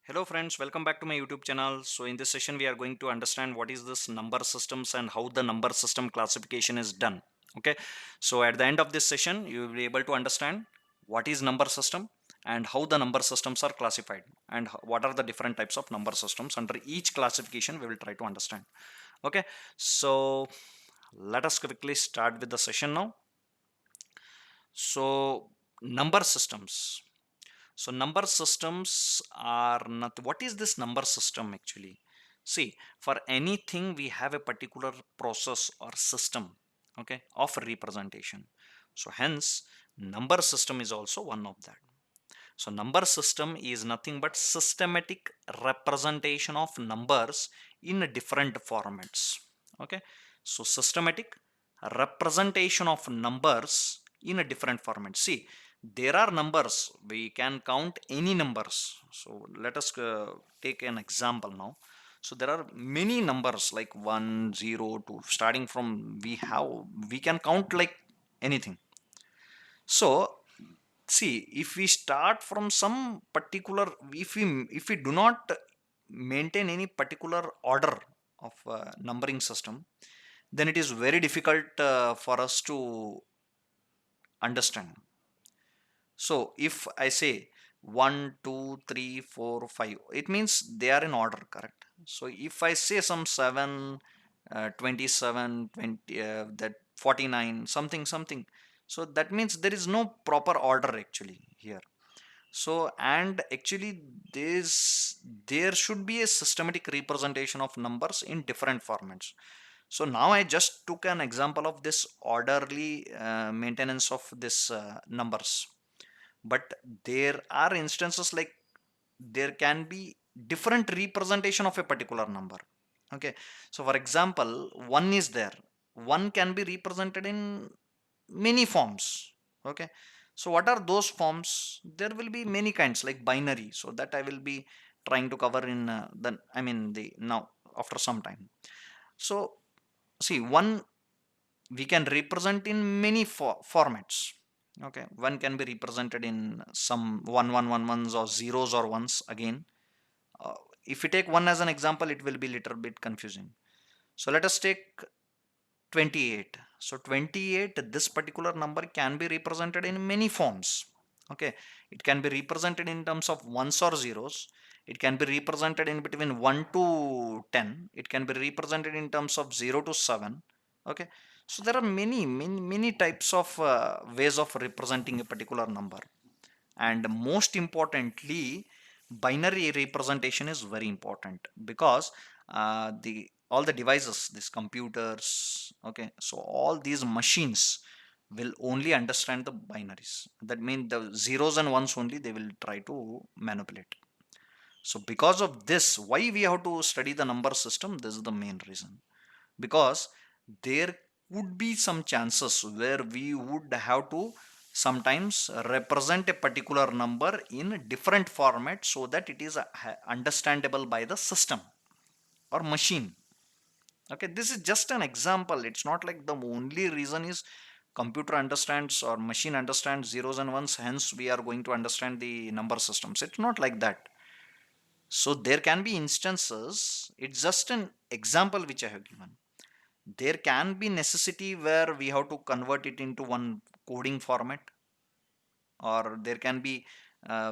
Hello friends, welcome back to my YouTube channel. So in this session we are going to understand what is this number systems and how the number system classification is done. Okay, so at the end of this session you will be able to understand what is number system and how the number systems are classified and what are the different types of number systems. Under each classification we will try to understand. Okay, so let us quickly start with the session now. So number systems. So number systems are not, what is this number system actually? See, for anything we have a particular process or system, okay, of representation. So hence number system is also one of that. So number system is nothing but systematic representation of numbers in different formats. Okay, so systematic representation of numbers in a different format. See, there are numbers, we can count any numbers. So let us take an example now. So there are many numbers like 1 0 2 starting from we can count like anything. So see, if we start from some particular, if we do not maintain any particular order of numbering system, then it is very difficult for us to understand. So if I say 1 2 3 4 5, it means they are in order, correct? So if I say some 7 27 20 that 49 something something, so that means there is no proper order actually here. So and actually there should be a systematic representation of numbers in different formats. So now I just took an example of this orderly maintenance of this numbers, but there are instances like there can be different representation of a particular number. Okay, so for example, one is there, one can be represented in many forms. Okay, so what are those forms? There will be many kinds like binary, so that I will be trying to cover in the I mean the now after some time. So see, one we can represent in many formats. Okay, one can be represented in some ones or zeros or ones again. uh, if we take one as an example, it will be little bit confusing. So let us take 28. So 28, this particular number can be represented in many forms. Okay, it can be represented in terms of ones or zeros. It can be represented in between 1 to 10. It can be represented in terms of 0 to 7. Okay, so there are many types of ways of representing a particular number. And most importantly, binary representation is very important because the all the devices, these computers, okay, so all these machines will only understand the binaries. That means the zeros and ones only they will try to manipulate. So because of this, why we have to study the number system? This is the main reason. Because there could be some chances where we would have to sometimes represent a particular number in different format so that it is understandable by the system or machine. Okay, this is just an example. It's not like the only reason is computer understands or machine understands zeros and ones, hence we are going to understand the number systems. It's not like that. So there can be instances, it's just an example which I have given. There can be necessity where we have to convert it into one coding format, or there can be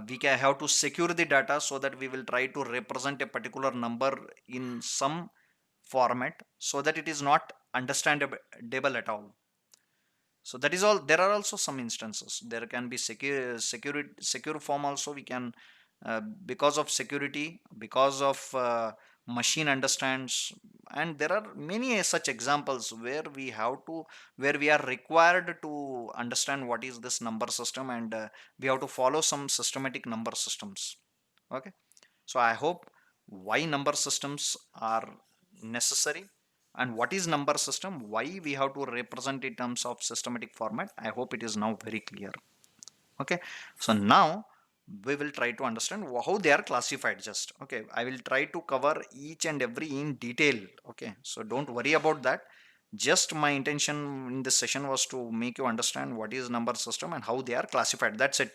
we can have to secure the data so that we will try to represent a particular number in some format so that it is not understandable at all. So that is all. There are also some instances there can be secure form also. We can because of security, because of machine understands, and there are many such examples where we have to, where we are required to understand what is this number system, and we have to follow some systematic number systems. Okay, so I hope why number systems are necessary and what is number system, why we have to represent in terms of systematic format. I hope it is now very clear. Okay, so now we will try to understand how they are classified. Just okay, I will try to cover each and every in detail. Okay, so don't worry about that. Just my intention in this session was to make you understand what is number system and how they are classified. That's it.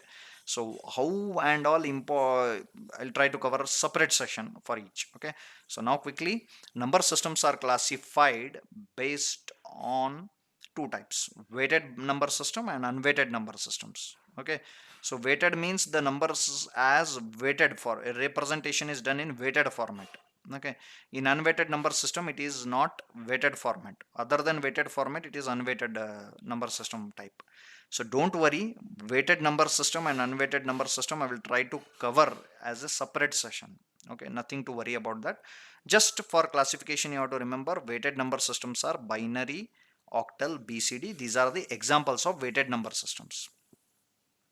So how and all I'll try to cover a separate session for each. Okay, so now quickly, number systems are classified based on two types: weighted number system and unweighted number systems. Okay, so weighted means the numbers as weighted for a representation is done in weighted format. Okay, in unweighted number system it is not weighted format. Other than weighted format, it is unweighted number system type. So don't worry, weighted number system and unweighted number system I will try to cover as a separate session. Okay, nothing to worry about that. Just for classification, you have to remember weighted number systems are binary, octal, BCD. These are the examples of weighted number systems.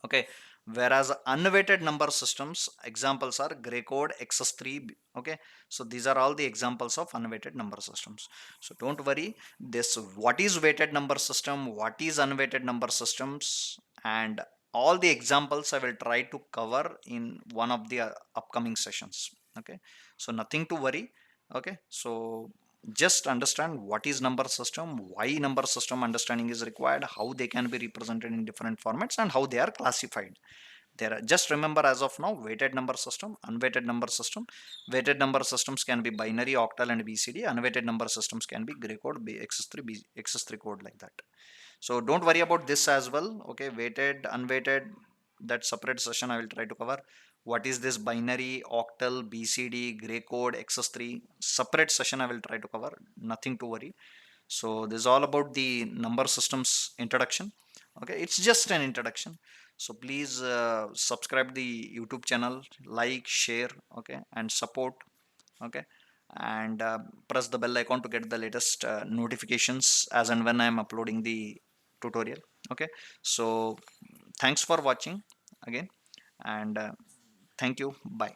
Okay, whereas unweighted number systems examples are gray code, XS3. Okay, so these are all the examples of unweighted number systems. So don't worry, this what is weighted number system, what is unweighted number systems, and all the examples I will try to cover in one of the upcoming sessions. Okay, so nothing to worry. Okay, so just understand what is number system, why number system understanding is required, how they can be represented in different formats, and how they are classified. There are, just remember as of now, weighted number system, unweighted number system. Weighted number systems can be binary, octal, and BCD. Unweighted number systems can be gray code, XS3, XS3 code, like that. So don't worry about this as well. Okay, weighted, unweighted, that separate session I will try to cover. What is this binary, octal, BCD, gray code, XS3? Separate session I will try to cover. Nothing to worry. So this is all about the number systems introduction. Okay, it's just an introduction. So please subscribe the YouTube channel, like, share, okay, and support. Okay, and press the bell icon to get the latest notifications as and when I'm uploading the tutorial. Okay, so thanks for watching again, and thank you. Bye.